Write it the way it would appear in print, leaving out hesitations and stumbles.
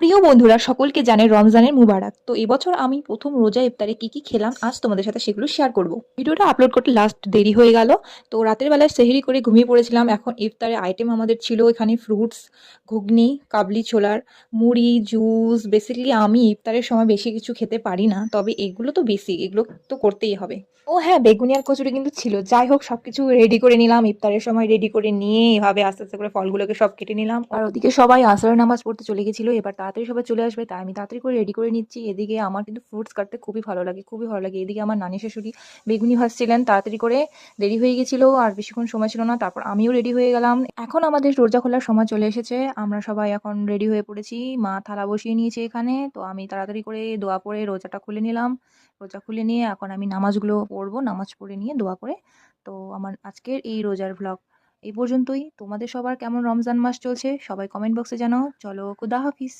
প্রিয় বন্ধুরা সকলকে জানাই রমজানের মুবারক। তো এবছর আমি প্রথম রোজা ইফতারে কি কি খেলাম আজ তোমাদের সাথে সেগুলো শেয়ার করব। ভিডিওটা আপলোড করতে লাস্ট দেরি হয়ে গেল। তো রাতের বেলায় সেহরি করে ঘুমিয়ে পড়েছিলাম। এখন ইফতারে আইটেম আমাদের ছিল এখানে ফ্রুটস, ঘুগনি, কাবলি ছোলার, মুড়ি, জুস। বেসিক্যালি আমি ইফতারের সময় বেশি কিছু খেতে পারি না, তবে এগুলো তো বেসিক, এগুলো তো করতেই হবে। ও হ্যাঁ, বেগুনি আর কচুরি কিন্তু ছিল। যাই হোক, সবকিছু রেডি করে নিলাম। ইফতারের সময় রেডি করে নিয়ে এভাবে আস্তে আস্তে করে ফলগুলোকে সব কেটে নিলাম। আর ওদিকে সবাই আসরের নামাজ পড়তে চলে গেছিল, এবার তাড়াতাড়ি সবাই চলে আসবে, তাই আমি তাড়াতাড়ি করে রেডি করে নিচ্ছি। এদিকে আমার কিন্তু ফ্রুটস কাটতে খুবই ভালো লাগে, খুবই ভালো লাগে। এদিকে আমার নানি শাশুড়ি বেগুনি ভাজছিলেন, তাড়াতাড়ি করে দেরি হয়ে গেছিল, আর বেশিক্ষণ সময় ছিল না। তারপর আমিও রেডি হয়ে গেলাম। এখন আমাদের রোজা খোলার সময় চলে এসেছে, আমরা সবাই এখন রেডি হয়ে পড়েছি। মা থালা বসিয়ে নিয়েছে এখানে, তো আমি তাড়াতাড়ি করে দোয়া পড়ে রোজাটা খুলে নিলাম। রোজা খুলে নিয়ে এখন আমি নামাজগুলো পড়বো, নামাজ পড়ে নিয়ে দোয়া করে। তো আমার আজকের এই রোজার ভ্লগ এই পর্যন্তই। তোমাদের সবার কেমন রমজান মাস চলছে সবাই কমেন্ট বক্সে জানাও। চলো, খুদা হাফিজ।